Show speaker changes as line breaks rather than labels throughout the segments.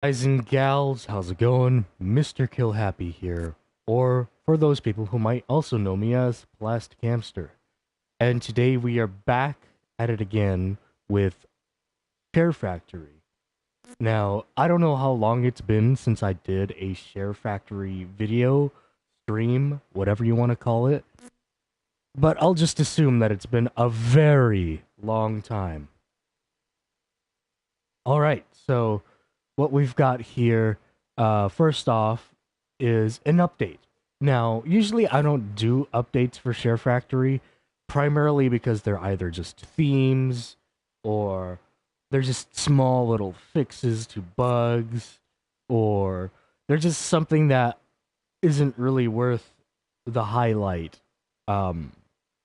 Guys and gals, how's it going? Mr. Kill Happy here, or for those people who might also know me as Plastic Hamster. And today we are back at it again with ShareFactory. Now, I don't know how long it's been since I did a ShareFactory video, stream, whatever you want to call it, but I'll just assume that it's been a very long time. All right, so what we've got here, first off, is an update. Now, usually I don't do updates for Share Factory, primarily because they're either just themes or they're just small little fixes to bugs, or they're just something that isn't really worth the highlight, um,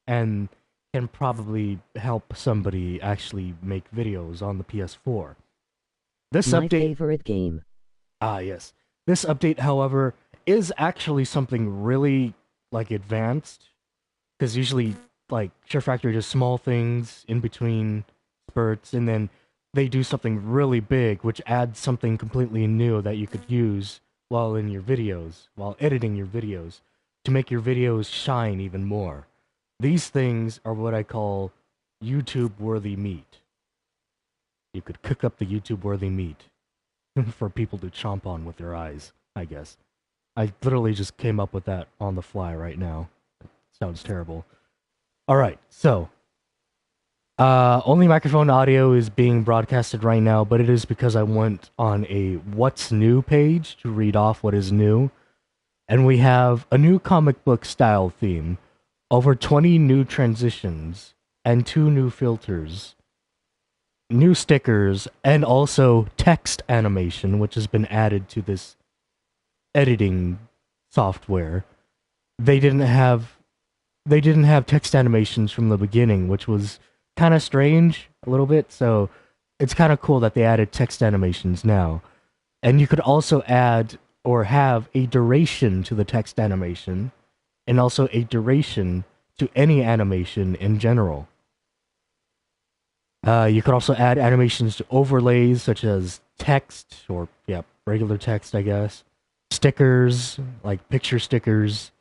and can probably help somebody actually make videos on the PS4. This
My
update,
favorite game.
yes. This update, however, is actually something really like advanced because usually like Share Factory does small things in between spurts, and then they do something really big, which adds something completely new that you could use while in your videos, while editing your videos, to make your videos shine even more. These things are what I call YouTube worthy meat. You could cook up the YouTube worthy meat for people to chomp on with their eyes, I guess. I literally just came up with that on the fly right now. It sounds terrible. All right, so only microphone audio is being broadcasted right now, but it is because I went on a what's new page to read off what is new, and we have a new comic book style theme, over 20 new transitions, and 2 new filters, new stickers, and also text animation, which has been added to this editing software. They didn't have they didn't have text animations from the beginning, which was kind of strange a little bit. So it's kind of cool that they added text animations now. And you could also add or have a duration to the text animation and also a duration to any animation in general. You could also add animations to overlays such as text or, yeah, regular text, I guess, stickers, like picture stickers,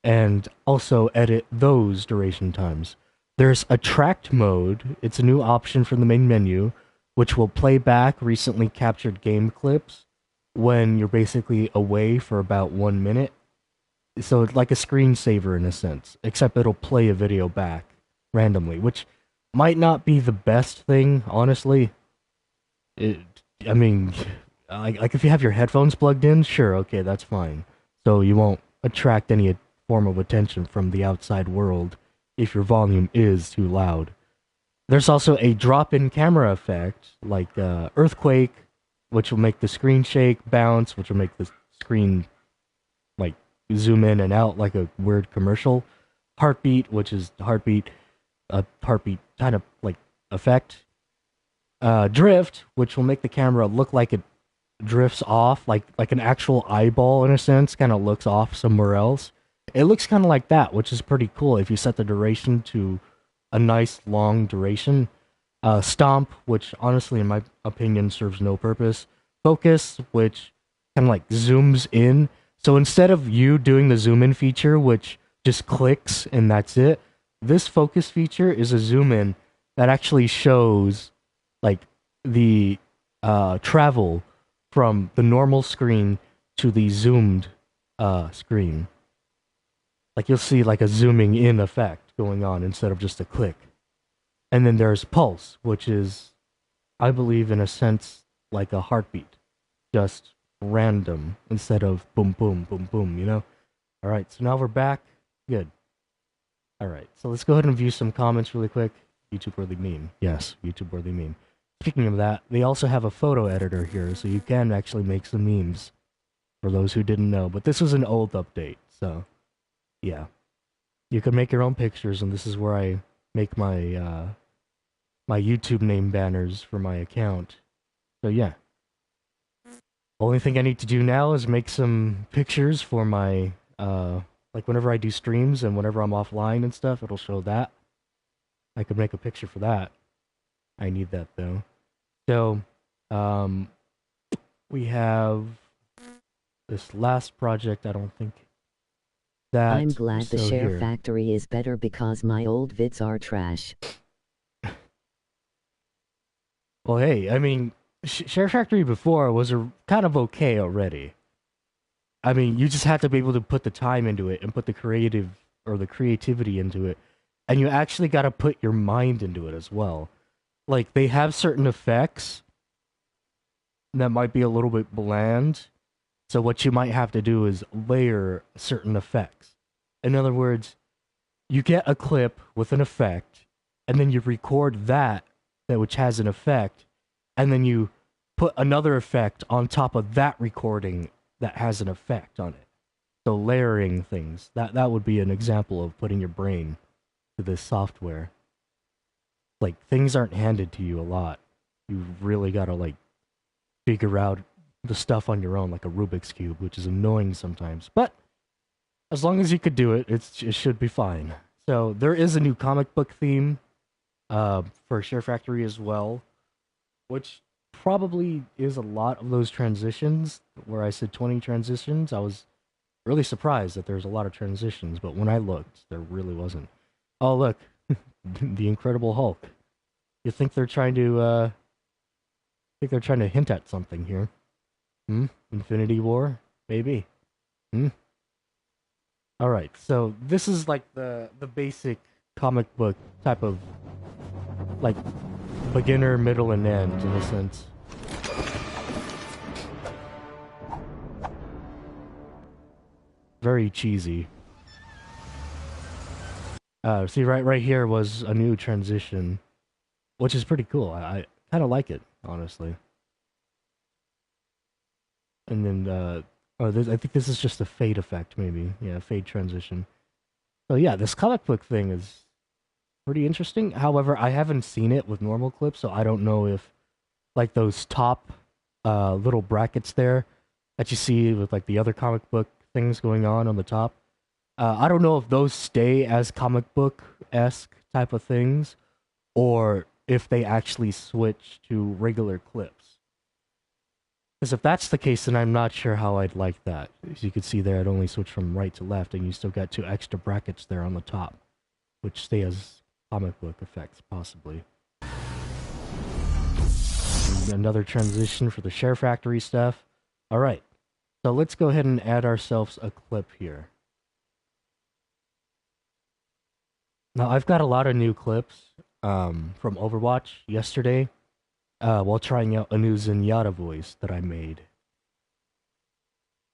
and also edit those duration times. There's a tracked mode. It's a new option from the main menu, which will play back recently captured game clips when you're basically away for about 1 minute. So it's like a screensaver in a sense, except it'll play a video back randomly, which might not be the best thing, honestly. It, I mean, like if you have your headphones plugged in, sure, okay, that's fine. So you won't attract any form of attention from the outside world if your volume is too loud. There's also a drop-in camera effect, like earthquake, which will make the screen shake, bounce, which will make the screen like zoom in and out like a weird commercial. Heartbeat, which is heartbeat, a heartbeat kind of like effect. Drift, which will make the camera look like it drifts off, like an actual eyeball in a sense, kind of looks off somewhere else. It looks kind of like that, which is pretty cool if you set the duration to a nice long duration. Stomp, which honestly, in my opinion, serves no purpose. Focus, which kind of like zooms in. So instead of you doing the zoom in feature, which just clicks and that's it, this focus feature is a zoom in that actually shows like the travel from the normal screen to the zoomed screen. Like you'll see like a zooming in effect going on instead of just a click. And then there's pulse, which is, I believe, in a sense, like a heartbeat, just random instead of boom, boom, boom, boom, you know? All right, so now we're back. Good. All right, so let's go ahead and view some comments really quick. YouTube worthy meme. Yes, YouTube worthy meme. Speaking of that, they also have a photo editor here, so you can actually make some memes for those who didn't know. But this was an old update, so yeah. You can make your own pictures, and this is where I make my YouTube name banners for my account. So yeah. Only thing I need to do now is make some pictures for my like whenever I do streams and whenever I'm offline and stuff, it'll show that. I could make a picture for that. I need that though. So, um We have this last project. I don't think that.
I'm glad the
here.
ShareFactory is better because my old vids are trash.
Well, hey, I mean, ShareFactory before was kind of okay already. I mean, you just had to be able to put the time into it and put the creativity into it, and you actually got to put your mind into it as well. Like they have certain effects that might be a little bit bland, so what you might have to do is layer certain effects. In other words, you get a clip with an effect, and then you record that which has an effect, and then you put another effect on top of that recording that has an effect on it. So layering things. That would be an example of putting your brain to this software. Like things aren't handed to you a lot. You really gotta like figure out the stuff on your own, like a Rubik's Cube, which is annoying sometimes. But as long as you could do it, it should be fine. So there is a new comic book theme for ShareFactory as well, which probably is a lot of those transitions. Where I said 20 transitions, I was really surprised that there's a lot of transitions, but when I looked, there really wasn't. Oh, look, the Incredible Hulk. You think they're trying to hint at something here? Infinity War, maybe. All right, so this is like the basic comic book type of like beginner, middle, and end in a sense. Very cheesy. See, right here was a new transition, which is pretty cool. I kind of like it, honestly. And then, I think this is just a fade effect, maybe. Yeah, fade transition. So yeah, this comic book thing is pretty interesting. However, I haven't seen it with normal clips, so I don't know if like those top little brackets there that you see with like the other comic book things going on the top. I don't know if those stay as comic book-esque type of things, or if they actually switch to regular clips. Because if that's the case, then I'm not sure how I'd like that. As you can see there, it only switched from right to left, and you still got 2 extra brackets there on the top, which stay as comic book effects, possibly. And another transition for the ShareFactory stuff. Alright, so let's go ahead and add ourselves a clip here. Now, I've got a lot of new clips from Overwatch yesterday while trying out a new Zenyatta voice that I made.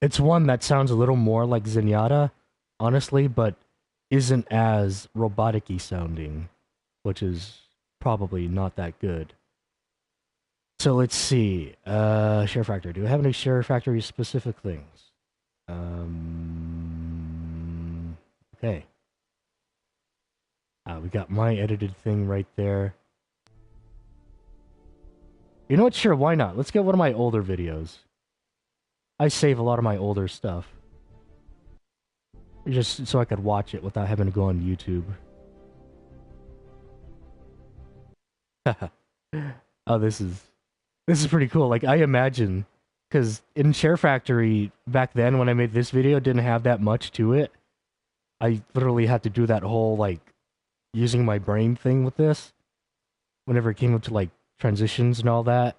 It's one that sounds a little more like Zenyatta, honestly, but isn't as robotic-y sounding, which is probably not that good. So let's see. ShareFactory. Do I have any ShareFactory specific things? Okay. We got my edited thing right there. You know what? Sure, why not? Let's get one of my older videos. I save a lot of my older stuff. Just so I could watch it without having to go on YouTube. Oh, this is pretty cool. Like, I imagine, because in ShareFactory, back then when I made this video, it didn't have that much to it. I literally had to do that whole, like, using my brain thing with this. Whenever it came up to, like, transitions and all that.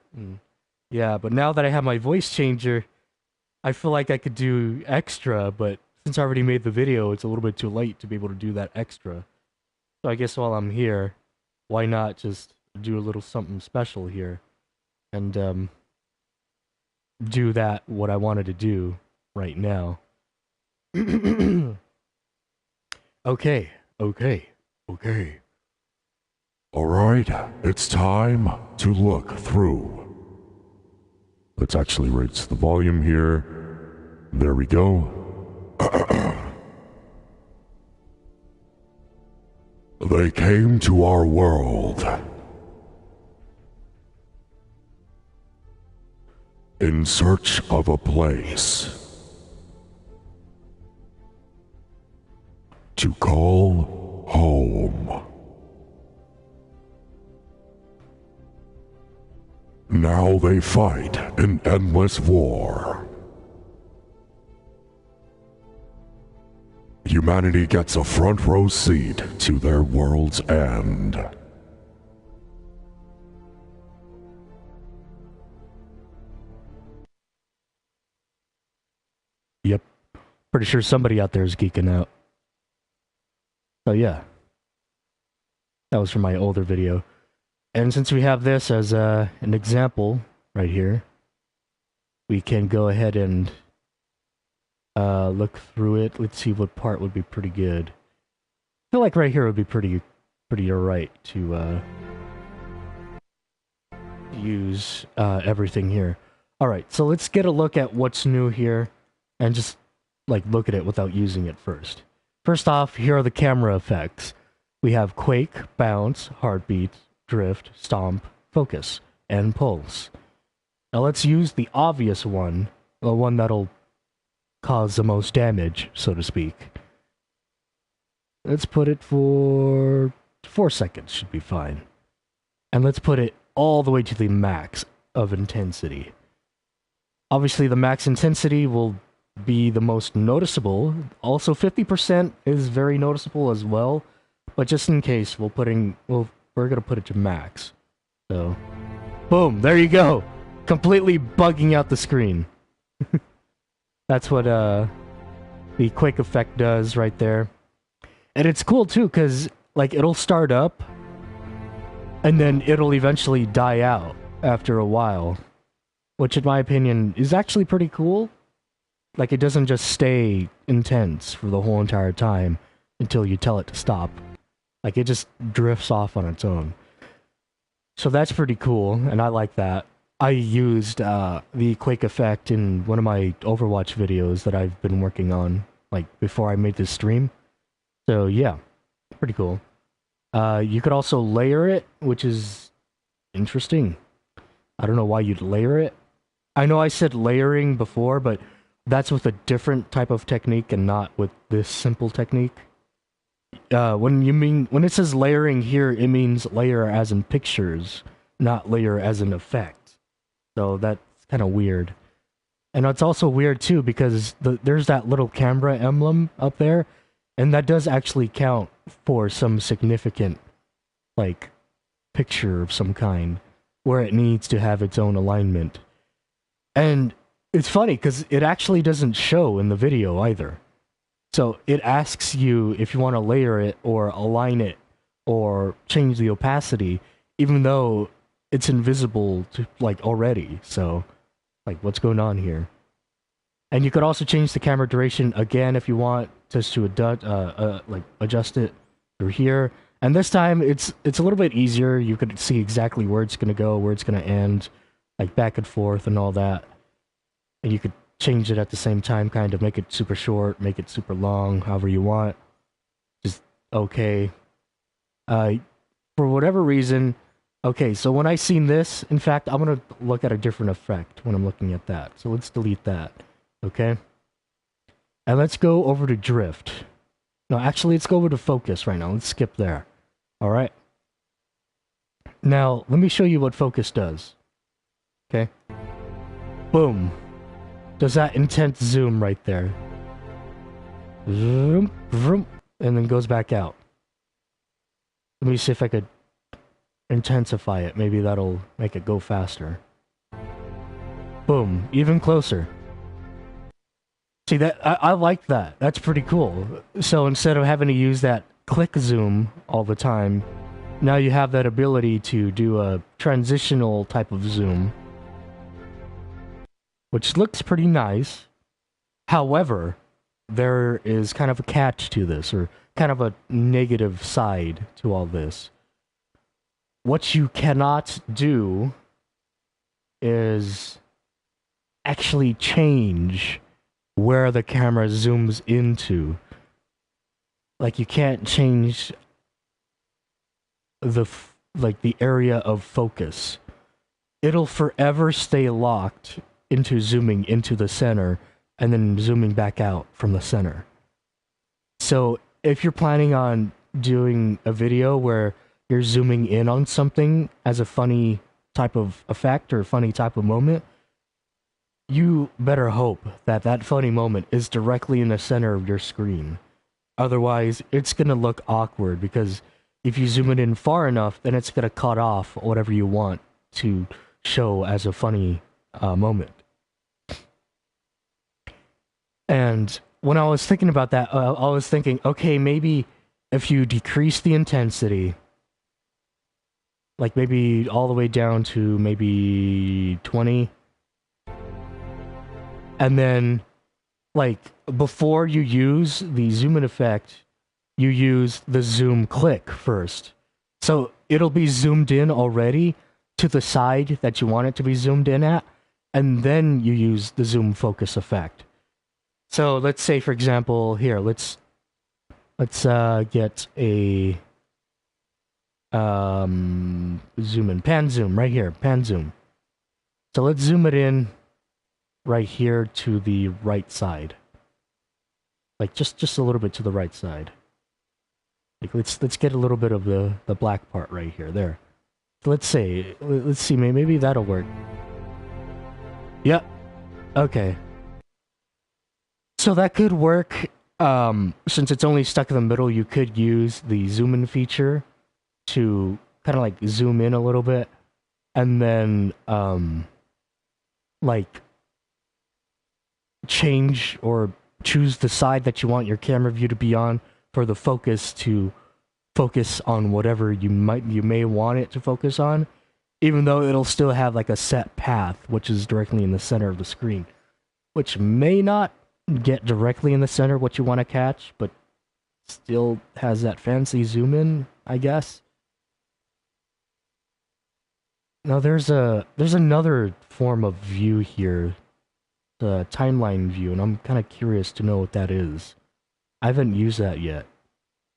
Yeah, but now that I have my voice changer, I feel like I could do extra, but since I already made the video, it's a little bit too late to be able to do that extra. So I guess while I'm here, why not just do a little something special here and do that what I wanted to do right now. Okay.
Alright, it's time to look through. Let's actually raise the volume here. There we go. They came to our world in search of a place to call home. Now they fight in endless war. Humanity gets a front row seat to their world's end.
Yep. Pretty sure somebody out there is geeking out. So yeah. That was from my older video. And since we have this as an example right here, we can go ahead and look through it. Let's see what part would be pretty good. I feel like right here would be pretty alright to use everything here. Alright, so let's get a look at what's new here and just like look at it without using it first. First off, here are the camera effects. We have quake, bounce, heartbeat, drift, stomp, focus, and pulse. Now let's use the obvious one, the one that'll cause the most damage, so to speak. Let's put it for 4 seconds, should be fine. And let's put it all the way to the max of intensity. Obviously the max intensity will be the most noticeable. Also 50% is very noticeable as well. But just in case, we're gonna put it to max. So, boom, there you go. Completely bugging out the screen. That's what the quake effect does right there. And it's cool too, because like it'll start up and then it'll eventually die out after a while. Which in my opinion is actually pretty cool. Like it doesn't just stay intense for the whole entire time until you tell it to stop. Like, it just drifts off on its own. So that's pretty cool, and I like that. I used the quake effect in one of my Overwatch videos that I've been working on, like, before I made this stream. So, yeah, pretty cool. You could also layer it, which is interesting. I don't know why you'd layer it. I know I said layering before, but that's with a different type of technique and not with this simple technique. When it says layering here, it means layer as in pictures, not layer as an effect. So that's kind of weird. And it's also weird too because there's that little camera emblem up there, and that does actually count for some significant, like, picture of some kind, where it needs to have its own alignment. And it's funny because it actually doesn't show in the video either. So it asks you if you want to layer it or align it or change the opacity, even though it's invisible to like already. So, like, what's going on here? And you could also change the camera duration again if you want, just to adjust it through here. And this time it's a little bit easier. You could see exactly where it's gonna go, where it's gonna end, like back and forth and all that. And you could change it at the same time, kind of make it super short, make it super long, however you want. Just okay. For whatever reason, okay, so when I seen this, in fact, I'm gonna look at a different effect when I'm looking at that. So let's delete that, okay? And let's go over to drift. No, actually, let's go over to focus right now. Let's skip there. Alright? Now, let me show you what focus does. Okay? Boom. Does that intense zoom right there. Zoom, vroom, and then goes back out. Let me see if I could intensify it. Maybe that'll make it go faster. Boom, even closer. See, that I like that. That's pretty cool. So instead of having to use that click zoom all the time, now you have that ability to do a transitional type of zoom, which looks pretty nice. However, there is kind of a catch to this, or kind of a negative side to all this. What you cannot do is actually change where the camera zooms into. Like, you can't change the area of focus. It'll forever stay locked into zooming into the center and then zooming back out from the center. So if you're planning on doing a video where you're zooming in on something as a funny type of effect or funny type of moment, you better hope that that funny moment is directly in the center of your screen. Otherwise, it's going to look awkward because if you zoom it in far enough, then it's going to cut off whatever you want to show as a funny moment. And when I was thinking about that, I was thinking, okay, maybe if you decrease the intensity, like maybe all the way down to maybe 20, and then like before you use the zoom in effect, you use the zoom click first. So it'll be zoomed in already to the side that you want it to be zoomed in at, and then you use the zoom focus effect. So let's say, for example, here, let's get a zoom in, pan zoom right here, pan zoom. So let's zoom it in right here to the right side, like just a little bit to the right side. Like let's get a little bit of the black part right here, there. So let's see, maybe that'll work. Yep. Okay. So that could work. Since it's only stuck in the middle, you could use the zoom in feature to kind of like zoom in a little bit, and then like change or choose the side that you want your camera view to be on for the focus to focus on whatever you may want it to focus on, even though it'll still have like a set path, which is directly in the center of the screen, which may not get directly in the center what you want to catch, but still has that fancy zoom in, I guess. Now there's another form of view here, the timeline view, and I'm kind of curious to know what that is. I haven't used that yet,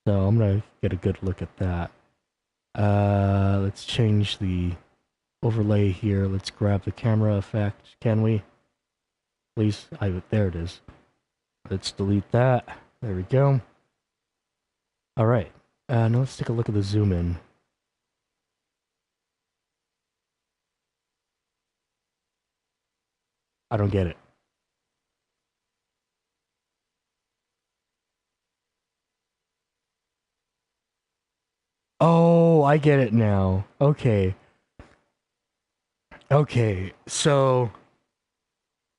so I'm gonna get a good look at that. Let's change the overlay here. Let's grab the camera effect. Can we? Please, there it is. Let's delete that. There we go. All right. Now let's take a look at the zoom in. I don't get it. Oh, I get it now. Okay. Okay, so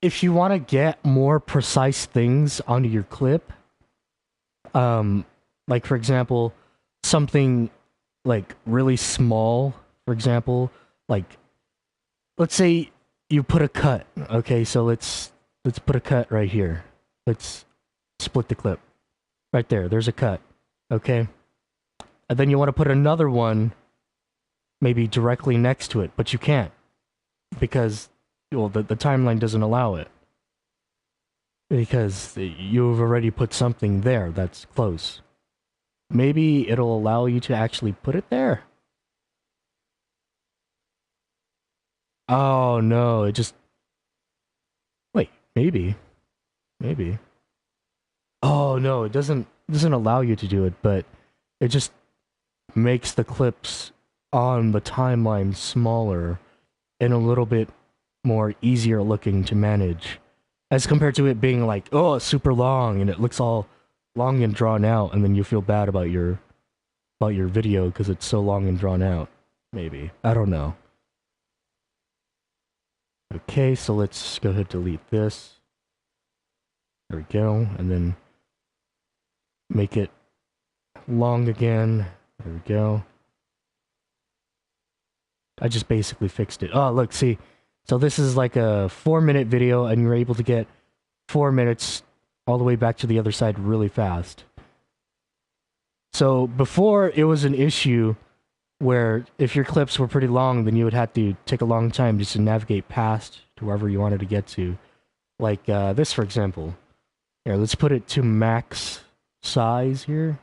if you want to get more precise things onto your clip, like for example, something like really small, for example, like let's say you put a cut. Okay, so let's put a cut right here. Let's split the clip. Right there, there's a cut. Okay? And then you want to put another one maybe directly next to it, but you can't because well, the timeline doesn't allow it. Because you've already put something there that's close. Maybe it'll allow you to actually put it there. Oh no, it just... Wait, maybe. Maybe. Oh no, it doesn't allow you to do it, but it just makes the clips on the timeline smaller and a little bit more easier looking to manage. As compared to it being like, oh, it's super long and it looks all long and drawn out, and then you feel bad about your video because it's so long and drawn out. Maybe. I don't know. Okay, so let's go ahead and delete this. There we go. And then make it long again. There we go. I just basically fixed it. Oh, look, see. So this is like a 4-minute video, and you're able to get 4 minutes all the way back to the other side really fast. So before, it was an issue where if your clips were pretty long, then you would have to take a long time just to navigate past to wherever you wanted to get to. Like this, for example. Here, let's put it to max size here.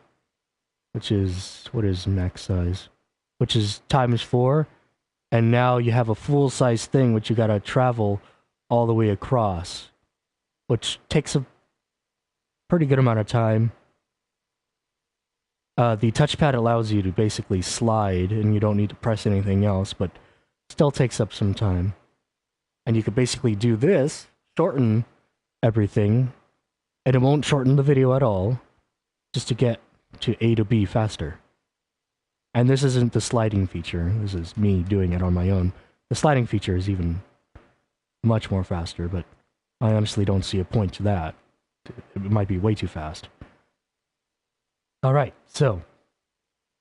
Which is, what is max size? Which is ×4. And now you have a full-size thing, which you gotta travel all the way across. Which takes a pretty good amount of time. The touchpad allows you to basically slide, and you don't need to press anything else, but Still takes up some time. And you could basically do this, shorten everything, and it won't shorten the video at all, just to get to A to B faster. And this isn't the sliding feature, this is me doing it on my own. The sliding feature is even much more faster, but I honestly don't see a point to that. It might be way too fast. Alright, so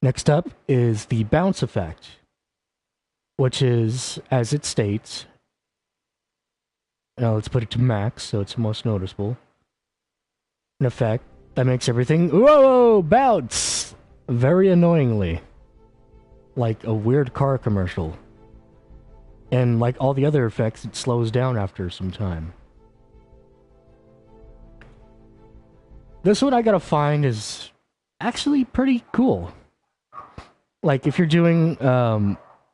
next up is the bounce effect, which is, as it states, now let's put it to max so it's most noticeable. An effect that makes everything, whoa, bounce! Very annoyingly. Like a weird car commercial. And like all the other effects, it slows down after some time. This one I gotta find is actually pretty cool. Like if you're doing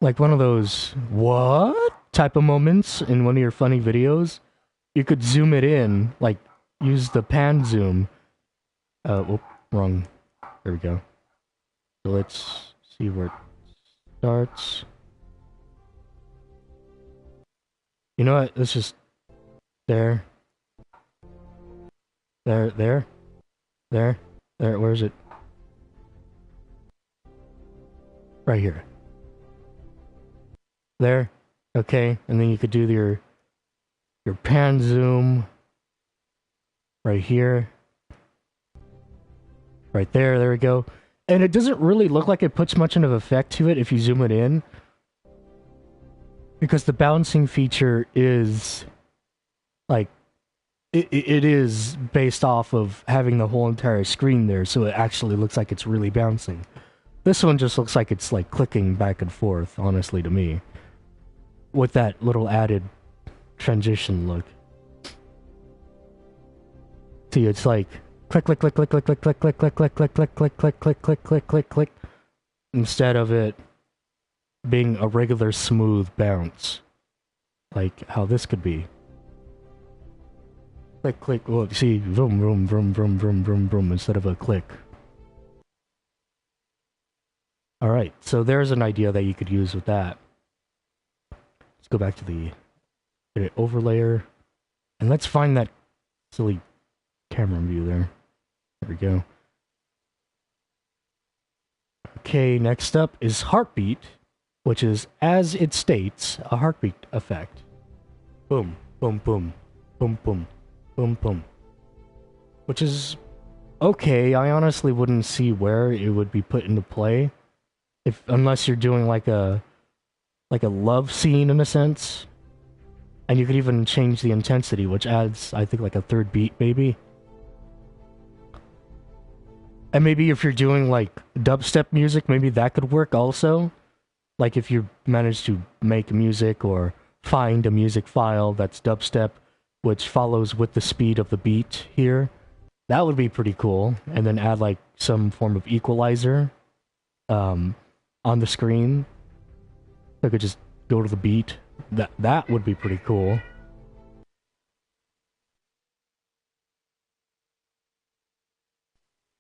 like one of those what type of moments in one of your funny videos, you could zoom it in, like use the pan zoom. Wrong. There we go. So let's see where it starts. You know what? Let's just there. There. Where is it? Right here. There. Okay, and then you could do your pan zoom right here. Right there, there we go. And it doesn't really look like it puts much of an effect to it if you zoom it in. Because the bouncing feature is like it is based off of having the whole entire screen there, so it actually looks like it's really bouncing. This one just looks like it's like clicking back and forth, honestly, to me. With that little added transition look. See, it's like click, click, click, click, click, click, click, click, click, click, click, click, click, click, click, click, click, click, click, instead of it being a regular smooth bounce, like how this could be. Click, click. Well, see, vroom, vroom, vroom, vroom, vroom, vroom, vroom, instead of a click. All right, so there's an idea that you could use with that. Let's go back to the edit overlayer, and let's find that silly camera view there. There we go. Okay, next up is heartbeat, which is, as it states, a heartbeat effect. Boom, boom, boom, boom, boom, boom, boom. Which is okay. I honestly wouldn't see where it would be put into play, unless you're doing like a love scene in a sense. And you could even change the intensity, which adds, I think, like a third beat, maybe. And maybe if you're doing like dubstep music, maybe that could work also. Like if you manage to make music or find a music file that's dubstep, which follows with the speed of the beat here, that would be pretty cool. And then add like some form of equalizer on the screen. So I could just go to the beat. That would be pretty cool.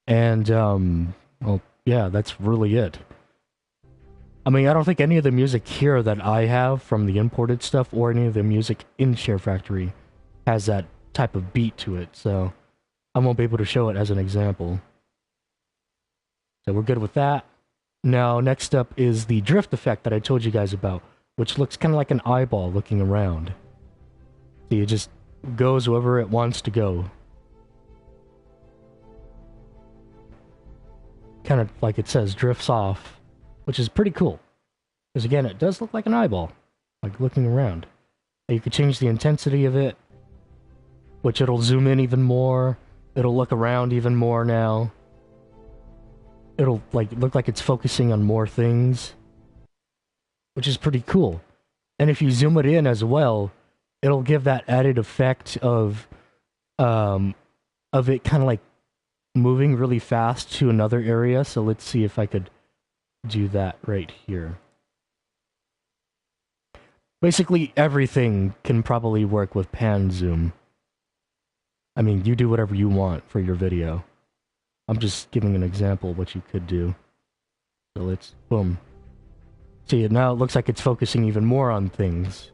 And, well, yeah, that's really it. I mean, I don't think any of the music here that I have from the imported stuff or any of the music in ShareFactory has that type of beat to it, so I won't be able to show it as an example. So we're good with that. Now, next up is the drift effect that I told you guys about, which looks kind of like an eyeball looking around. See, it just goes wherever it wants to go. Kind of like it says, drifts off, which is pretty cool. Because again, it does look like an eyeball, like looking around. And you could change the intensity of it, which it'll zoom in even more. It'll look around even more now. It'll like look like it's focusing on more things, which is pretty cool. And if you zoom it in as well, it'll give that added effect of it kind of like moving really fast to another area. So let's see if I could do that right here. Basically, everything can probably work with pan zoom. I mean, you do whatever you want for your video. I'm just giving an example of what you could do. So let's, boom. See, now it looks like it's focusing even more on things.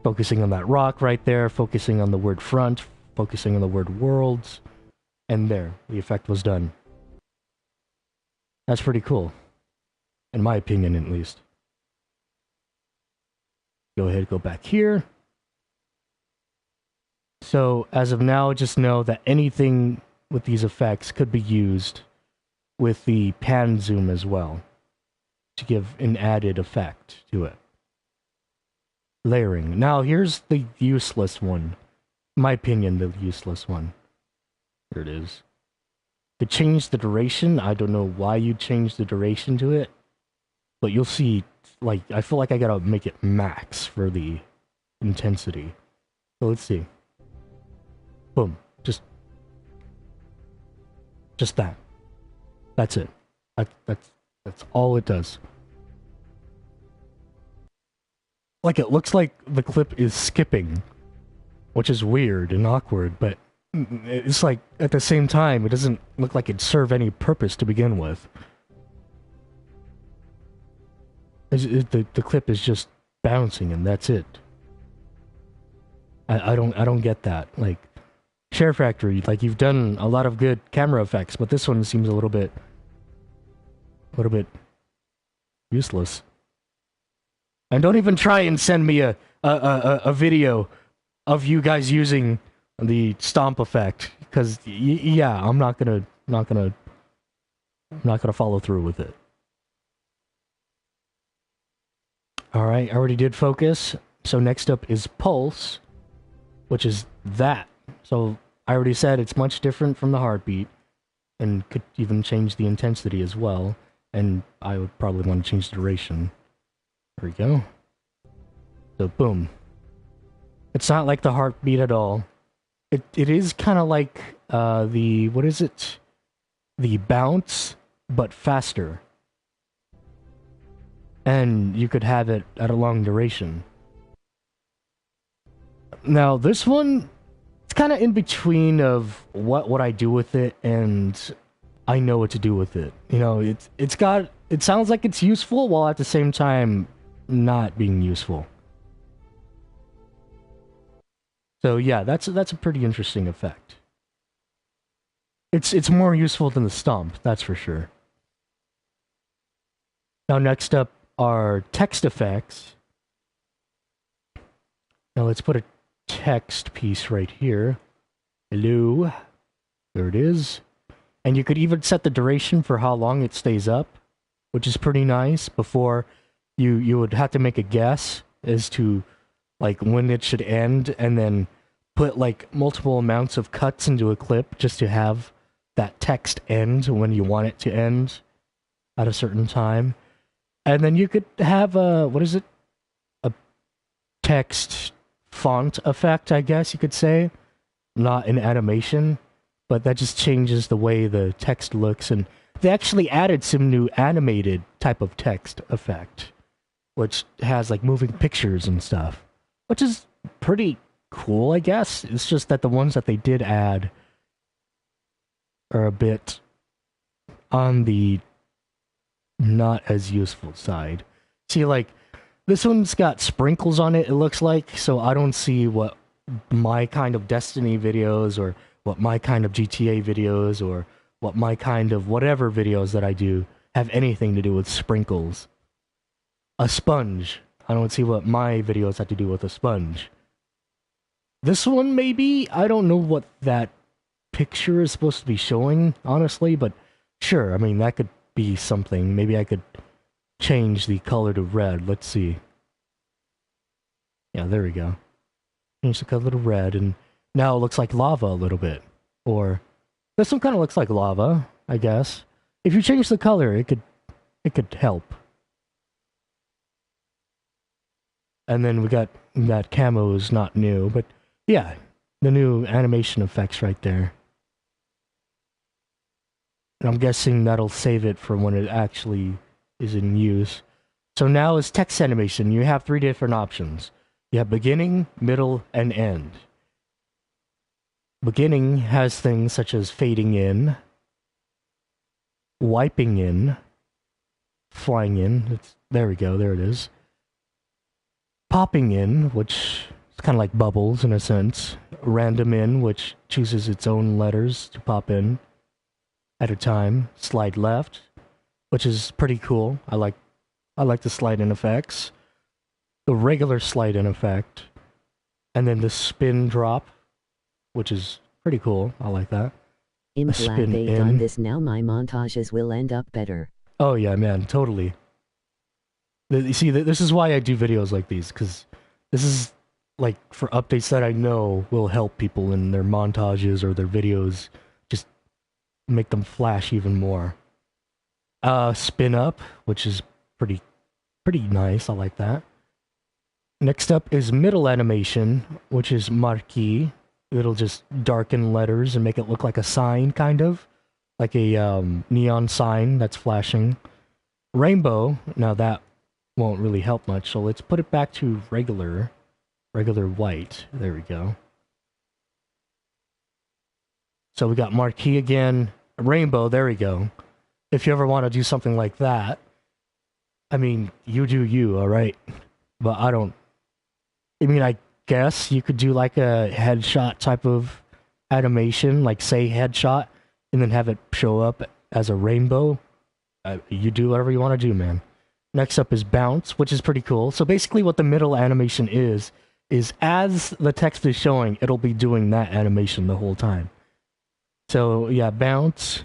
Focusing on that rock right there, focusing on the word front, focusing on the word worlds, and there, the effect was done. That's pretty cool. In my opinion, at least. Go ahead, go back here. So, as of now, just know that anything with these effects could be used with the pan zoom as well, to give an added effect to it. Layering. Now, here's the useless one. In my opinion, the useless one. Here it is. To change the duration, I don't know why you change the duration to it, but you'll see, like, I feel like I gotta make it max for the intensity. So let's see. Boom. Just that. That's it. That's all it does. Like, it looks like the clip is skipping, which is weird and awkward, but it's like, at the same time, it doesn't look like it'd serve any purpose to begin with. The clip is just bouncing, and that's it. I don't get that. Like, ShareFactory, like, you've done a lot of good camera effects, but this one seems a little bit useless. And don't even try and send me a video of you guys using the stomp effect, because yeah, I'm not gonna follow through with it. All right, I already did focus. So next up is pulse, which is that. So I already said it's much different from the heartbeat, and could even change the intensity as well. And I would probably want to change the duration. There we go. So boom. It's not like the heartbeat at all. It is kind of like the, what is it? The bounce, but faster. And you could have it at a long duration. Now this one, it's kind of in between of what I do with it and I know what to do with it. You know, it sounds like it's useful while at the same time not being useful. So yeah, that's a pretty interesting effect. It's more useful than the stomp, that's for sure. Now next up are text effects. Now let's put a text piece right here. Hello. There it is. And you could even set the duration for how long it stays up, which is pretty nice. Before, you would have to make a guess as to like when it should end, and then put like multiple amounts of cuts into a clip just to have that text end when you want it to end at a certain time. And then you could have a, what is it? A text font effect, I guess you could say. Not an animation, but that just changes the way the text looks. And they actually added some new animated type of text effect, which has like moving pictures and stuff, which is pretty cool, I guess. It's just that the ones that they did add are a bit on the not as useful side. See, like, this one's got sprinkles on it, it looks like, so I don't see what my kind of Destiny videos, or what my kind of GTA videos, or what my kind of whatever videos that I do have anything to do with sprinkles. A sponge. I don't see what my videos have to do with a sponge. This one, maybe? I don't know what that picture is supposed to be showing, honestly, but sure, I mean, that could be something. Maybe I could change the color to red. Let's see. Yeah, there we go. Change the color to red, and now it looks like lava a little bit. Or this one kind of looks like lava, I guess. If you change the color, it could help. And then we got that camo is not new, but yeah, the new animation effects right there. And I'm guessing that'll save it for when it actually is in use. So now is text animation. You have 3 different options. You have beginning, middle, and end. Beginning has things such as fading in, wiping in, flying in. There we go. There it is. Popping in, which is kind of like bubbles in a sense. Random in, which chooses its own letters to pop in at a time. Slide left, which is pretty cool. I like the slide in effects. The regular slide in effect, and then the spin drop, which is pretty cool. I like that.
I'm
A
glad
spin
they
in.
done this now. My montages will end up better.
Oh yeah, man, totally. You see, this is why I do videos like these, because this is like for updates that I know will help people in their montages or their videos, just make them flash even more. Spin up, which is pretty nice. I like that. Next up is middle animation, which is marquee. It'll just darken letters and make it look like a sign, kind of like a neon sign that's flashing. Rainbow. Now that won't really help much, so let's put it back to regular white. There we go. So we got marquee again, rainbow. There we go. If you ever want to do something like that, I mean, you do you, all right? But I don't. I mean, I guess you could do like a headshot type of animation, like say headshot, and then have it show up as a rainbow. You do whatever you want to do, man. Next up is bounce, which is pretty cool. So basically what the middle animation is as the text is showing, it'll be doing that animation the whole time. So yeah, bounce,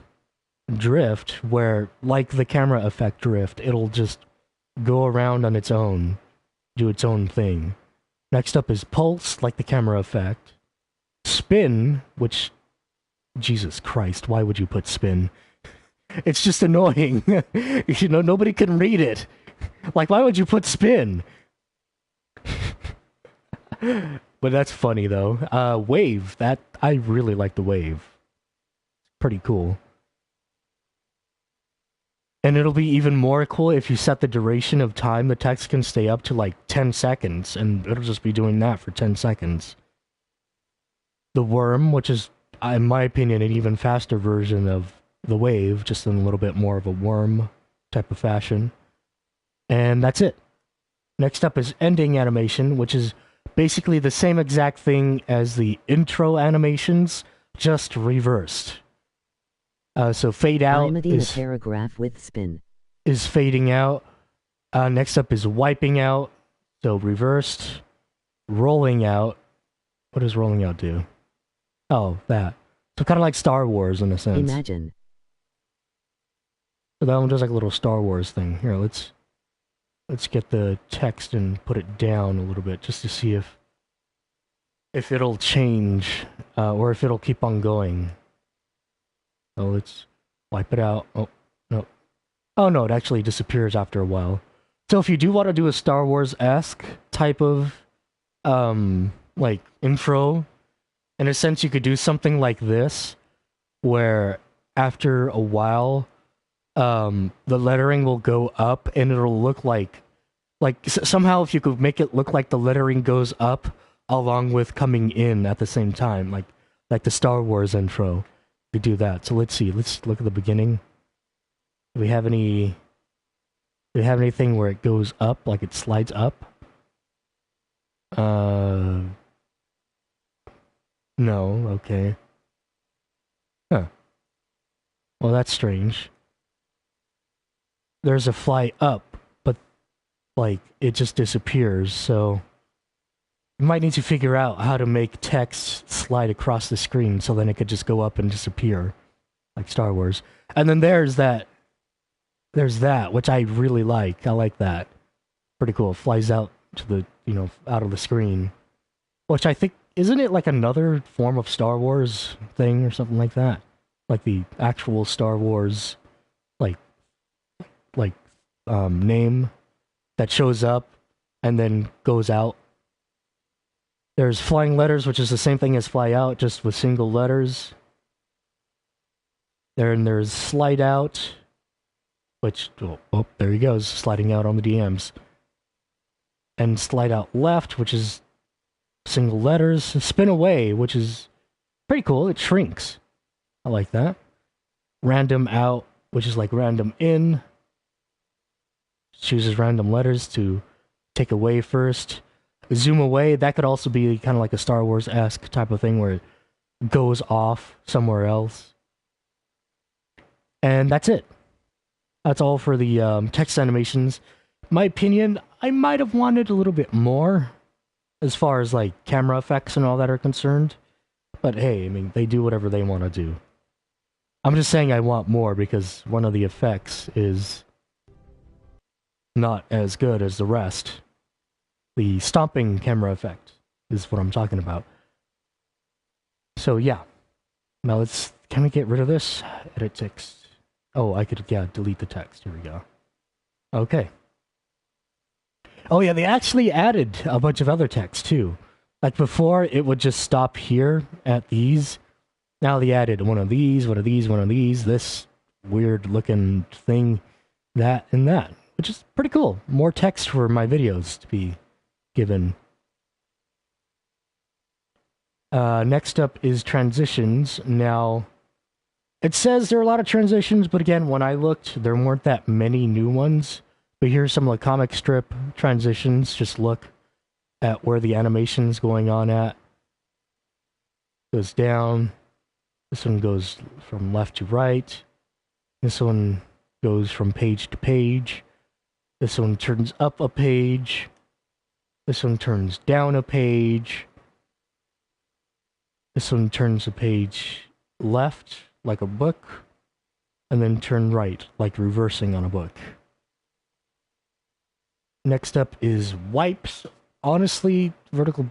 drift, where like the camera effect drift, it'll just go around on its own, do its own thing. Next up is pulse, like the camera effect. Spin, which, Jesus Christ, why would you put spin? It's just annoying. You know, nobody can read it. Like, why would you put spin? But that's funny, though. Wave, that, I really like the wave. Pretty cool. And it'll be even more cool if you set the duration of time the text can stay up to like 10 seconds, and it'll just be doing that for 10 seconds. The worm, which is, in my opinion, an even faster version of the wave, just in a little bit more of a worm type of fashion. And that's it. Next up is ending animation, which is basically the same exact thing as the intro animations, just reversed. So fade out
I'm adding a paragraph with spin.
is fading out. Next up is wiping out, so reversed. Rolling out. What does rolling out do? Oh, that. So kind of like Star Wars in a sense.
Imagine.
So that one does like a little Star Wars thing. Here, let's get the text and put it down a little bit just to see if it'll change or if it'll keep on going. So let's wipe it out. Oh, no. Oh, no, it actually disappears after a while. So if you do want to do a Star Wars-esque type of, like, intro, in a sense you could do something like this, where after a while, the lettering will go up and it'll look like somehow if you could make it look like the lettering goes up along with coming in at the same time, like the Star Wars intro. We do that. So let's see. Let's look at the beginning. Do we have anything where it goes up, like it slides up? No. Okay. Huh. Well, that's strange. There's a fly up, but like it just disappears. So you might need to figure out how to make text slide across the screen so then it could just go up and disappear, like Star Wars. And then there's that, which I really like. I like that. Pretty cool. It flies out to the, out of the screen. Which I think, isn't it like another form of Star Wars thing or something like that? Like the actual Star Wars, name that shows up and then goes out. There's flying letters, which is the same thing as fly out, just with single letters. There's slide out, which, oh, there he goes, sliding out on the DMs. And slide out left, which is single letters. Spin away, which is pretty cool. It shrinks. I like that. Random out, which is like random in. chooses random letters to take away first. Zoom away, that could also be kind of like a Star Wars-esque type of thing where it goes off somewhere else. And that's it. That's all for the text animations. My opinion, I might have wanted a little bit more as far as like camera effects and all that are concerned. But hey, I mean, they do whatever they want to do. I'm just saying I want more because one of the effects is not as good as the rest. The stomping camera effect is what I'm talking about. So yeah. Now can we get rid of this? Edit text. Oh, I could, yeah, delete the text. Here we go. Okay. Oh yeah, they actually added a bunch of other text too. Like before, it would just stop here at these. Now they added one of these, one of these, one of these, this weird looking thing, that, and that. Which is pretty cool. More text for my videos to be given. Next up is transitions. Now, it says there are a lot of transitions, but again, when I looked, there weren't that many new ones. But here's some of the comic strip transitions. Just look at where the animation's going on at. Goes down. This one goes from left to right. This one goes from page to page. This one turns up a page. This one turns down a page. This one turns a page left, like a book, and then turn right, like reversing on a book. Next up is wipes. Honestly, vertical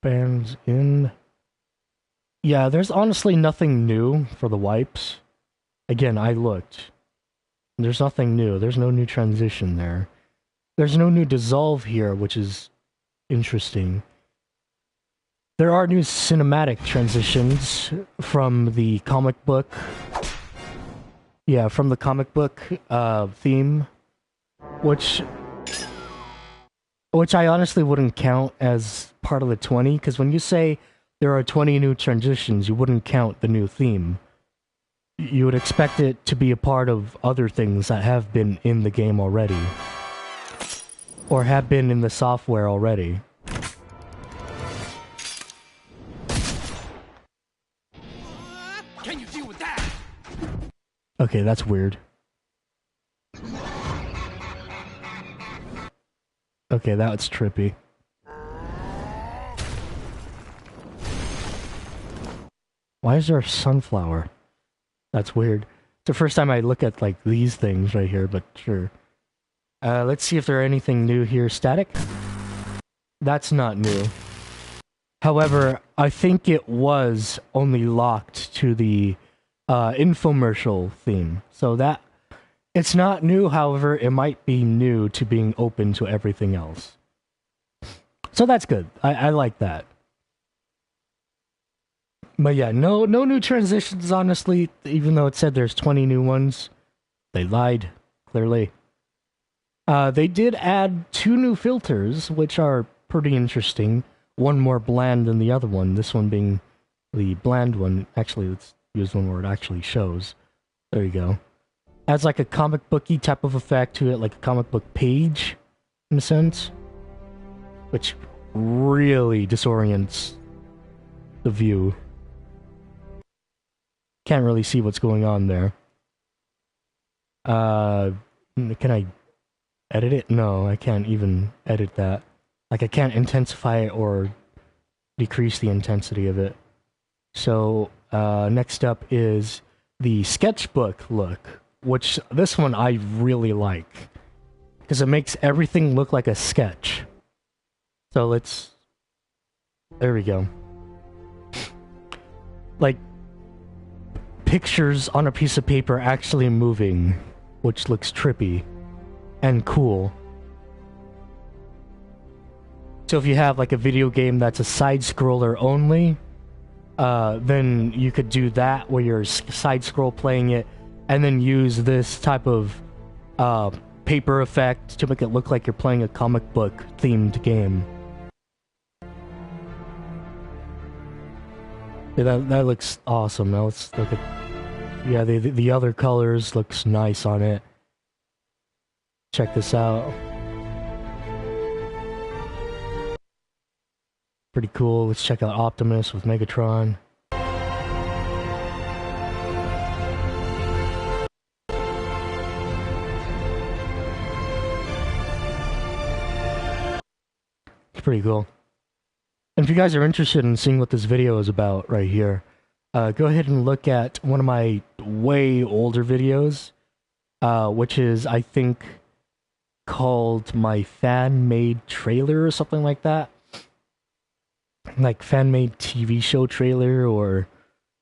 bands in. Yeah, there's honestly nothing new for the wipes. Again, I looked. There's nothing new. There's no new transition there. There's no new dissolve here, which is interesting. There are new cinematic transitions from the comic book. Yeah, from the comic book theme, which I honestly wouldn't count as part of the 20, because when you say there are 20 new transitions, you wouldn't count the new theme. You would expect it to be a part of other things that have been in the game already. Or have been in the software already.
Can you deal with that?
Okay, that's weird. Okay, that's trippy. Why is there a sunflower? That's weird. It's the first time I look at, like, these things right here, but sure. Let's see if there are anything new here. Static? That's not new. However, I think it was only locked to the infomercial theme. So that... It's not new, however, it might be new to being open to everything else. So that's good. I like that. But yeah, no new transitions, honestly, even though it said there's 20 new ones. They lied, clearly. They did add 2 new filters, which are pretty interesting. One more bland than the other one, this one being the bland one. Actually, let's use one where it actually shows. There you go. Adds like a comic booky type of effect to it, like a comic book page, in a sense. Which really disorients the view. Can't really see what's going on there. Can I edit it? No, I can't even edit that. Like, I can't intensify it or decrease the intensity of it. So, next up is the sketchbook look, which this one I really like. Because it makes everything look like a sketch. So let's... There we go. Like, pictures on a piece of paper actually moving, which looks trippy and cool. So if you have like a video game that's a side-scroller only, then you could do that where you're side-scroll playing it, and then use this type of paper effect to make it look like you're playing a comic book themed game. Yeah, that looks awesome. Now let's look at... Yeah, the other colors looks nice on it. check this out. Pretty cool. Let's check out Optimus with Megatron. It's pretty cool. And if you guys are interested in seeing what this video is about right here, go ahead and look at one of my way older videos, which is, I think, called my fan-made trailer or something like that. Like fan-made TV show trailer, or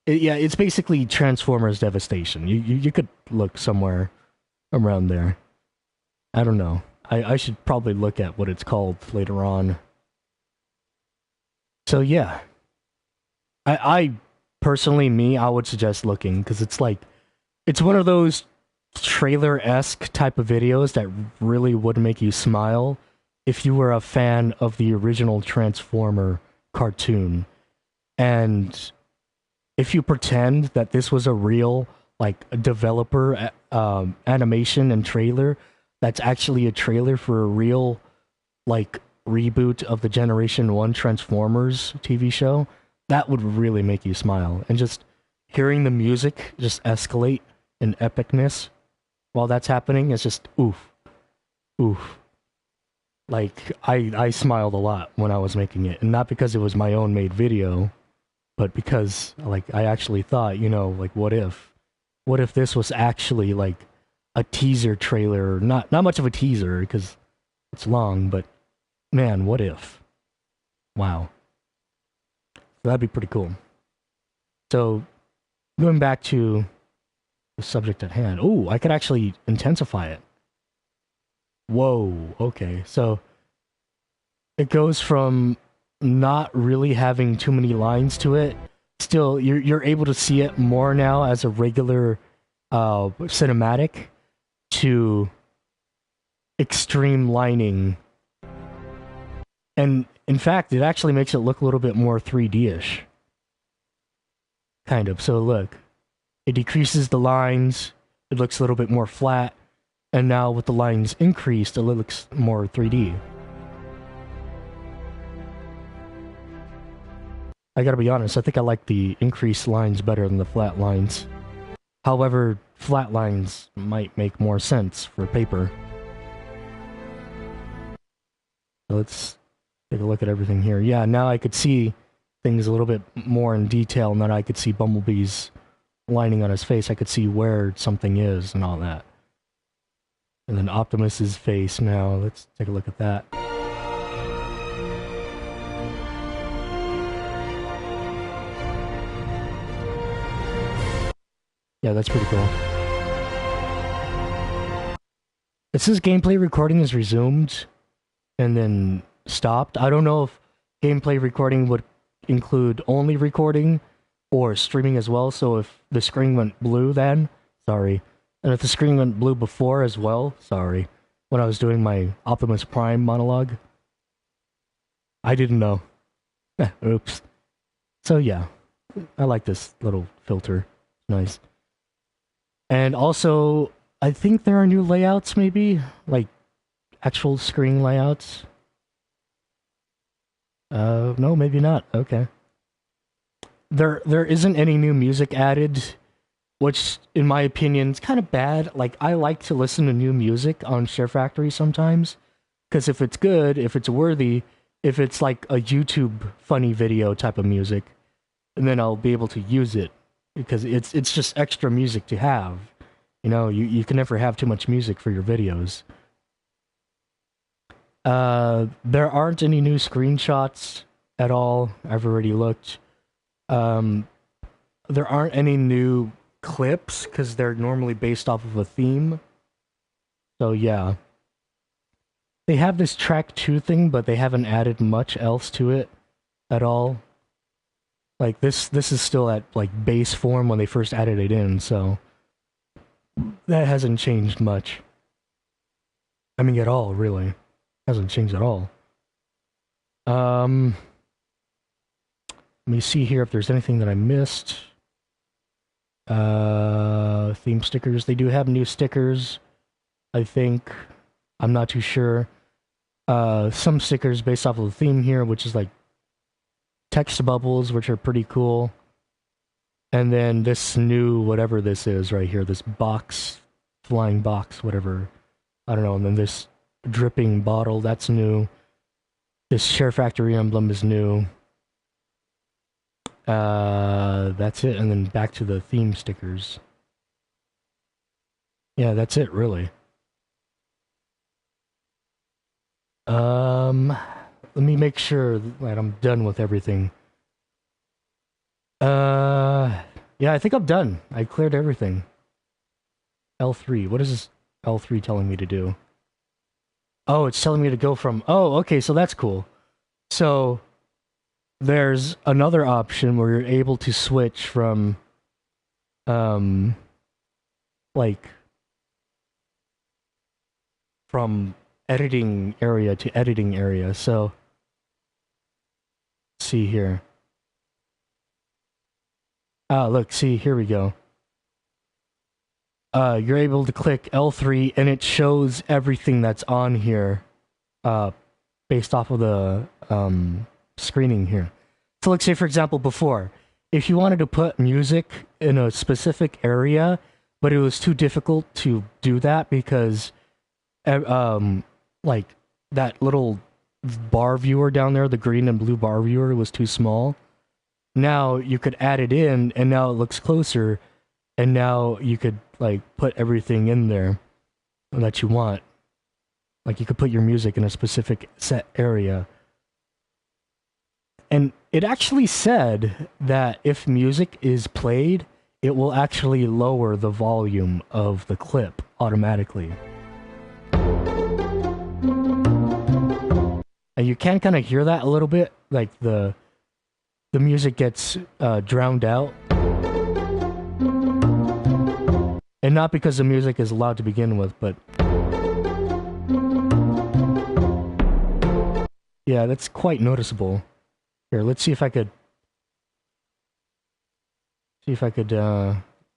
yeah, it's basically Transformers Devastation. You could look somewhere around there. I don't know. I should probably look at what it's called later on. So yeah, I personally, I would suggest looking, because it's like, it's one of those trailer-esque type of videos that really would make you smile if you were a fan of the original Transformer cartoon. And if you pretend that this was a real, like, a developer animation and trailer, that's actually a trailer for a real, like, reboot of the Generation 1 Transformers TV show, that would really make you smile. And just hearing the music just escalate in epicness while that's happening is just oof. Oof. Like, I smiled a lot when I was making it. And not because it was my own made video, but because, like, I actually thought, you know, like, what if this was actually, like, a teaser trailer? Not much of a teaser, because it's long, but man, what if? Wow. That'd be pretty cool. So, going back to the subject at hand. Oh, I could actually intensify it. Whoa, okay. So, it goes from not really having too many lines to it. Still, you're able to see it more now as a regular cinematic, to extreme lining. And in fact, it actually makes it look a little bit more 3D-ish. Kind of. So look, it decreases the lines, it looks a little bit more flat, and now with the lines increased, it looks more 3D. I gotta be honest, I think I like the increased lines better than the flat lines. However, flat lines might make more sense for paper. So let's take a look at everything here. Yeah, now I could see things a little bit more in detail, and then I could see Bumblebee's lining on his face. I could see where something is and all that. And then Optimus's face now. Let's take a look at that. Yeah, that's pretty cool. It says gameplay recording is resumed and then stopped. I don't know if gameplay recording would include only recording or streaming as well. So if the screen went blue then, sorry. And if the screen went blue before as well, sorry. When I was doing my Optimus Prime monologue, I didn't know. Oops. So yeah, I like this little filter. Nice. And also, I think there are new layouts, maybe? Like, actual screen layouts? No, maybe not. Okay. There isn't any new music added, which, in my opinion, is kind of bad. Like, I like to listen to new music on ShareFactory sometimes, because if it's good, if it's worthy, if it's like a YouTube funny video type of music, and then I'll be able to use it. Because it's just extra music to have. You know, you can never have too much music for your videos. There aren't any new screenshots at all. I've already looked. There aren't any new clips, because they're normally based off of a theme. So yeah. They have this track 2 thing, but they haven't added much else to it at all. Like, this is still at, like, base form when they first added it in, so that hasn't changed much. I mean, at all, really. Hasn't changed at all. Let me see here if there's anything that I missed. Theme stickers. They do have new stickers, I think. I'm not too sure. Some stickers based off of the theme here, which is like text bubbles, which are pretty cool. And then this new whatever this is right here, this box, flying box, whatever. I don't know. And then this dripping bottle, that's new. This ShareFactory emblem is new. That's it. And then back to the theme stickers. Yeah, that's it, really. Let me make sure that I'm done with everything. Yeah, I think I'm done. I cleared everything. L3. What is this L3 telling me to do? Oh, it's telling me to go from... Oh, okay, so that's cool. So, there's another option where you're able to switch from, like, from editing area to editing area. So, let's see here. Ah, look, see, here we go. You're able to click L3 and it shows everything that's on here, based off of the, screening here. So let's say, for example, before, if you wanted to put music in a specific area, but it was too difficult to do that because, like, that little bar viewer down there, the green and blue bar viewer, was too small. Now you could add it in, and now it looks closer, and now you could, like, put everything in there that you want. Like, you could put your music in a specific set area. And it actually said that if music is played, it will actually lower the volume of the clip automatically. And you can kind of hear that a little bit, like the music gets drowned out. And not because the music is loud to begin with, but... Yeah, that's quite noticeable. Here, let's see if I could...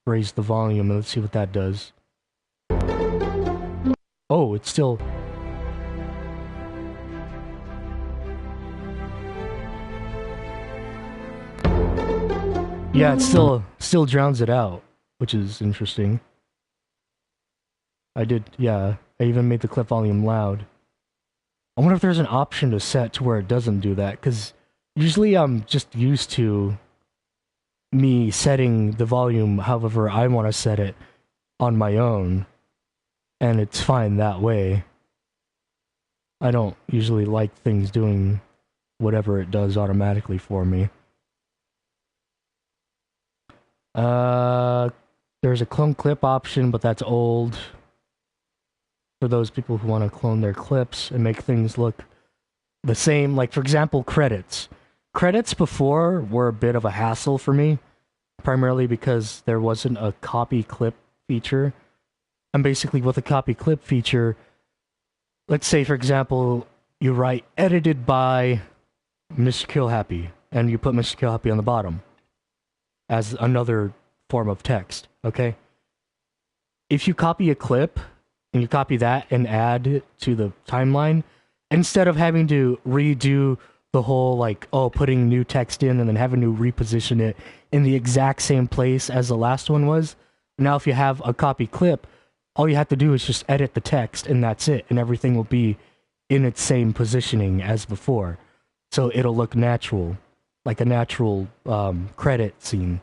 raise the volume, and let's see what that does. Oh, it's still... Yeah, it still drowns it out, which is interesting. I even made the clip volume loud. I wonder if there's an option to set to where it doesn't do that, because usually I'm just used to me setting the volume however I want to set it on my own, and it's fine that way. I don't usually like things doing whatever it does automatically for me. There's a clone clip option, but that's old. For those people who want to clone their clips and make things look the same. Like, for example, credits. Credits before were a bit of a hassle for me, primarily because there wasn't a copy clip feature. And basically with a copy clip feature, let's say, for example, you write edited by Mr. Killhappy, and you put Mr. Killhappy on the bottom as another form of text, okay? If you copy a clip, and you copy that and add it to the timeline, instead of having to redo the whole, like, putting new text in and then having to reposition it in the exact same place as the last one was, now if you have a copy clip, all you have to do is just edit the text and that's it, and everything will be in its same positioning as before. So it'll look natural, like a natural credit scene.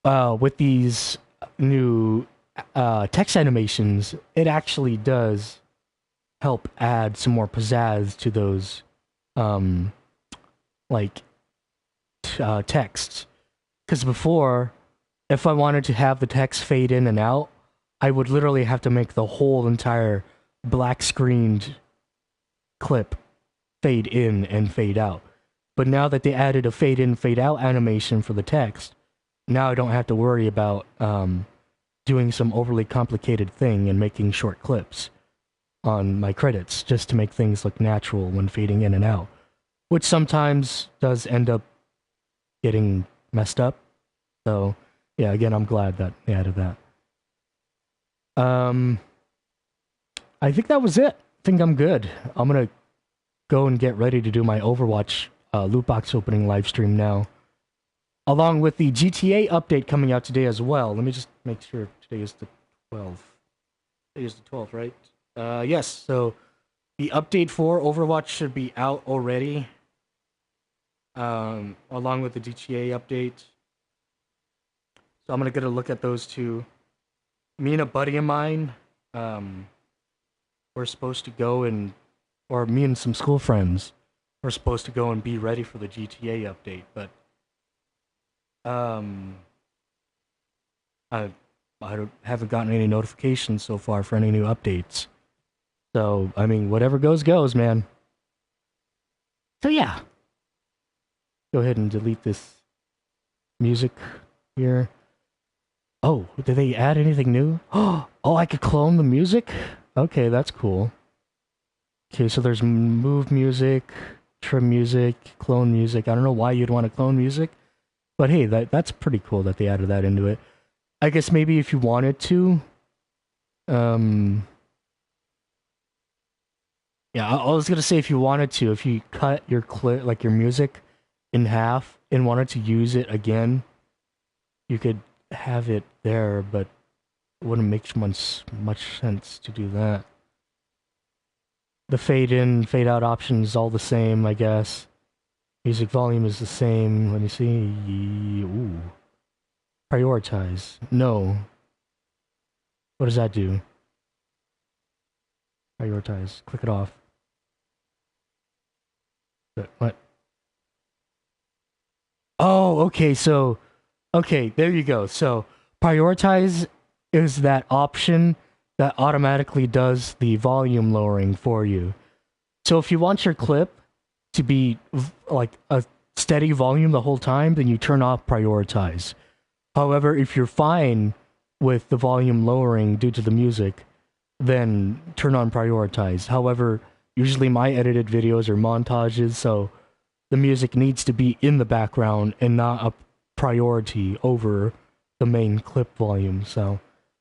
With these new text animations, it actually does help add some more pizzazz to those texts. Because before, if I wanted to have the text fade in and out, I would literally have to make the whole entire black screened clip fade in and fade out. But now that they added a fade in, fade out animation for the text, now I don't have to worry about doing some overly complicated thing and making short clips on my credits just to make things look natural when fading in and out, which sometimes does end up getting messed up. So yeah, again, I'm glad that they added that. I think that was it. I think I'm good. I'm gonna go and get ready to do my Overwatch loot box opening live stream now, along with the GTA update coming out today as well. Let me just make sure today is the 12th. Today is the 12th, right? Yes. So the update for Overwatch should be out already, along with the GTA update. So I'm gonna get a look at those two. Me and a buddy of mine, we're supposed to go and, or me and some school friends, we're supposed to go and be ready for the GTA update, but I haven't gotten any notifications so far for any new updates. So I mean, whatever goes, man. So yeah, go ahead and delete this music here. Oh, did they add anything new? Oh, I could clone the music? Okay, that's cool. Okay, so there's move music, trim music, clone music. I don't know why you'd want to clone music, but hey, that's pretty cool that they added that into it. I guess maybe if you wanted to, yeah, I was gonna say if you wanted to, if you cut your clip, like your music, in half and wanted to use it again, you could have it there, but it wouldn't make much sense to do that. The fade in, fade out option is all the same, I guess. Music volume is the same. Let me see. Ooh. Prioritize. No. What does that do? Prioritize. Click it off. What? Oh, okay, so... Okay, there you go. So, prioritize is that option that automatically does the volume lowering for you. So if you want your clip to be like a steady volume the whole time, then you turn off prioritize. However, if you're fine with the volume lowering due to the music, then turn on prioritize. However, usually my edited videos are montages, so the music needs to be in the background and not a priority over the main clip volume. So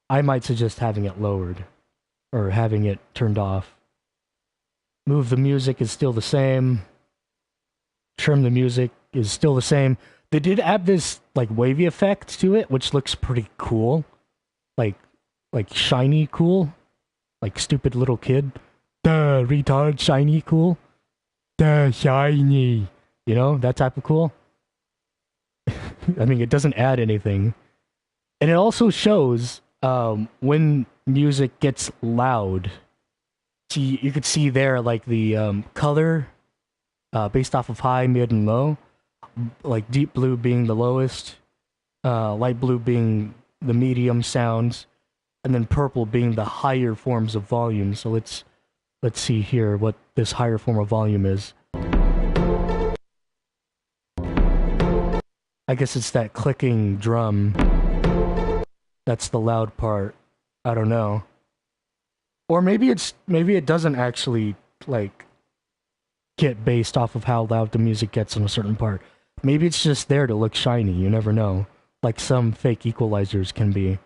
I might suggest having it lowered or having it turned off. Move the music is still the same. Trim the music is still the same. They did add this like wavy effect to it, which looks pretty cool. Like shiny cool. Like stupid little kid. Duh, retard, shiny cool. Duh, shiny. You know, that type of cool. I mean, it doesn't add anything. And it also shows when music gets loud. See, you could see there like the color based off of high, mid, and low. Like deep blue being the lowest, light blue being the medium sounds, and then purple being the higher forms of volume. So let's see here what this higher form of volume is. I guess it's that clicking drum. That's the loud part. I don't know. Or maybe it doesn't actually like get based off of how loud the music gets on a certain part. Maybe it's just there to look shiny, you never know. Like some fake equalizers can be.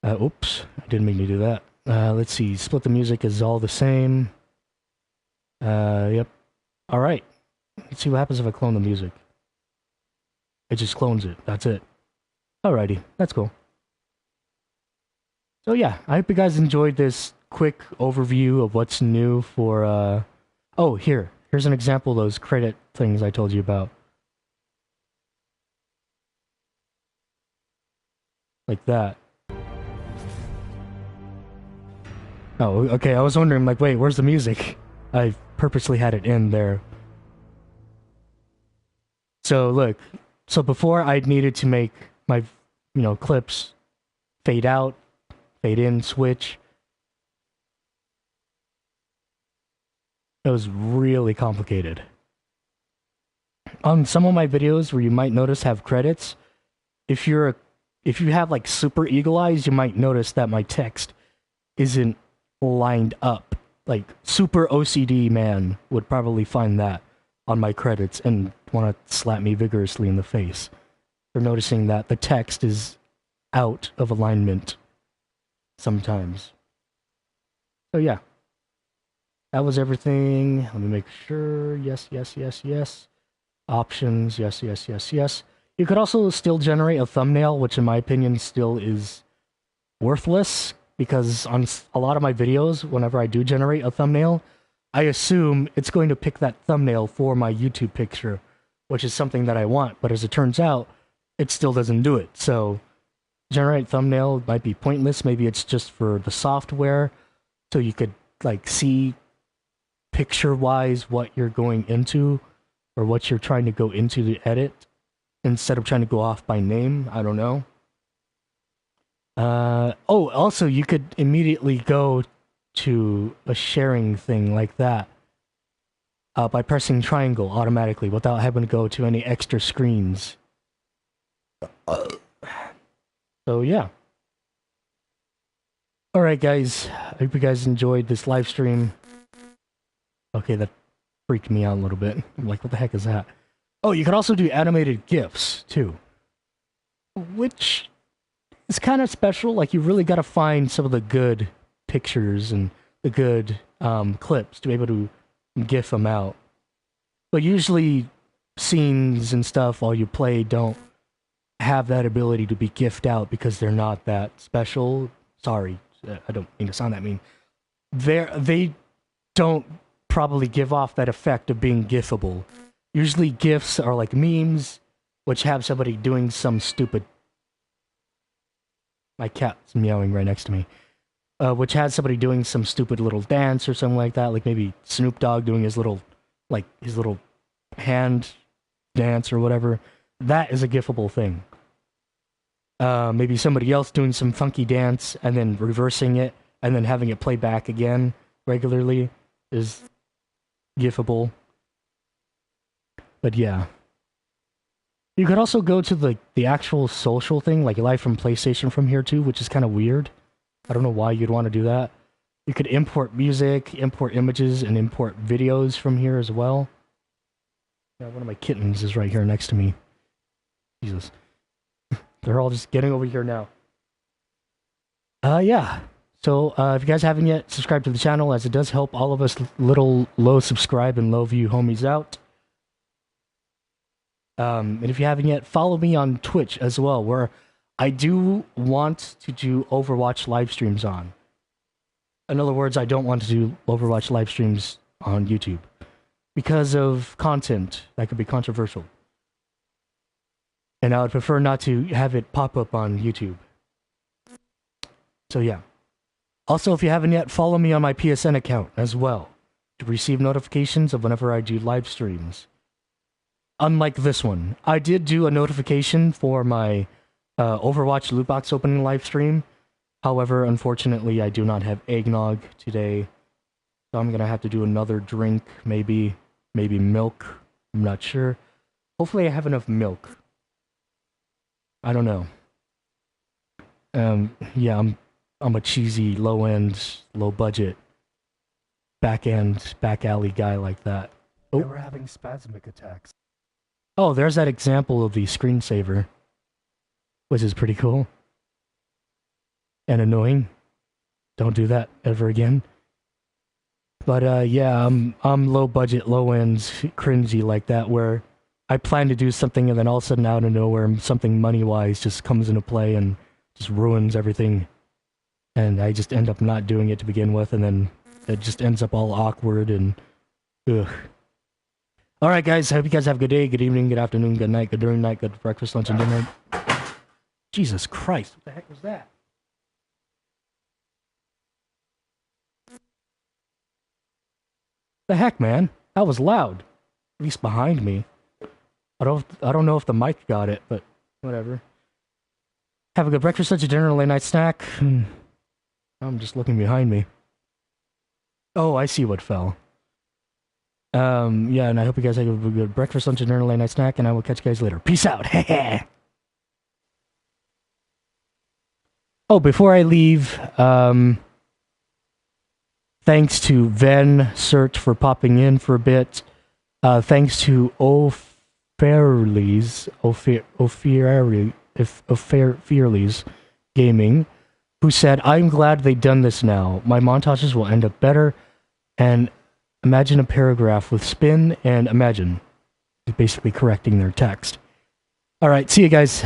Oops, I didn't mean to do that. Let's see, split the music is all the same. Yep. Alright. Let's see what happens if I clone the music. It just clones it, that's it. Alrighty, that's cool. So yeah, I hope you guys enjoyed this quick overview of what's new for, Oh, here's an example of those credit things I told you about. Like that. Oh, okay, I was wondering, like, wait, where's the music? I purposely had it in there. So, look. So before I needed to make my, clips fade out, fade in, switch. It was really complicated. On some of my videos where you might notice have credits, if you have like super eagle eyes, you might notice that my text isn't lined up. Like super OCD man would probably find that on my credits and want to slap me vigorously in the face for noticing that the text is out of alignment. sometimes. So yeah, that was everything. Let me make sure. Yes, yes, yes, yes. Options. Yes, yes, yes, yes. You could also still generate a thumbnail, which in my opinion still is worthless, because on a lot of my videos, whenever I do generate a thumbnail, I assume it's going to pick that thumbnail for my YouTube picture, which is something that I want, but as it turns out, it still doesn't do it. So, generate thumbnail might be pointless. Maybe it's just for the software, so you could like see picture-wise what you're going into, or what you're trying to go into to edit, instead of trying to go off by name. I don't know. Also, you could immediately go to a sharing thing like that by pressing triangle automatically without having to go to any extra screens. So, yeah. Alright, guys. I hope you guys enjoyed this live stream. Okay, that freaked me out a little bit. I'm like, what the heck is that? Oh, you could also do animated GIFs, too. Which is kind of special. Like, you really gotta find some of the good pictures and the good clips to be able to GIF them out. But usually, scenes and stuff while you play don't have that ability to be GIFed out because they're not that special. Sorry, I don't mean to sound that mean. They don't probably give off that effect of being GIFable. Usually GIFs are like memes, which have somebody doing some stupid... My cat's meowing right next to me. Which has somebody doing some stupid little dance or something like that, like maybe Snoop Dogg doing his little hand dance or whatever. That is a GIFable thing. Maybe somebody else doing some funky dance and then reversing it and then having it play back again regularly is GIFable. But yeah. You could also go to the actual social thing, like live from PlayStation from here too, which is kind of weird. I don't know why you'd want to do that. You could import music, import images, and import videos from here as well. Yeah, one of my kittens is right here next to me. Jesus. They're all just getting over here now. Yeah. So, if you guys haven't yet, subscribe to the channel, as it does help all of us little low subscribe and low view homies out. And if you haven't yet, follow me on Twitch as well, where I do want to do Overwatch live streams on. In other words, I don't want to do Overwatch live streams on YouTube because of content that could be controversial. And I would prefer not to have it pop up on YouTube. So yeah. Also, if you haven't yet, follow me on my PSN account as well to receive notifications of whenever I do live streams. Unlike this one, I did do a notification for my Overwatch loot box opening live stream. However, unfortunately, I do not have eggnog today. So I'm gonna have to do another drink, maybe milk. I'm not sure. Hopefully I have enough milk. I don't know. Yeah, I'm a cheesy, low-end, low-budget, back alley guy like that.
Oh. They were having spasmic attacks.
Oh, there's that example of the screensaver, which is pretty cool. And annoying. Don't do that ever again. But yeah, I'm low budget, low end, cringy like that, where I plan to do something and then all of a sudden out of nowhere something money wise just comes into play and just ruins everything. And I just end up not doing it to begin with, and then it just ends up all awkward and ugh. Alright guys, I hope you guys have a good day, good evening, good afternoon, good night, good during night, good breakfast, lunch, and dinner. Jesus Christ, what the heck was that? The heck, man? That was loud. At least behind me. I don't know if the mic got it, but whatever. Have a good breakfast, lunch, dinner, late night snack. I'm just looking behind me. Oh, I see what fell. Yeah, and I hope you guys have a good breakfast, lunch, dinner, late night snack, and I will catch you guys later. Peace out. Oh, before I leave, thanks to Ven Search for popping in for a bit. Thanks to O'Fairley's Gaming. who said, "I'm glad they've done this now. My montages will end up better." And imagine a paragraph with spin and imagine, basically correcting their text. All right, see you guys.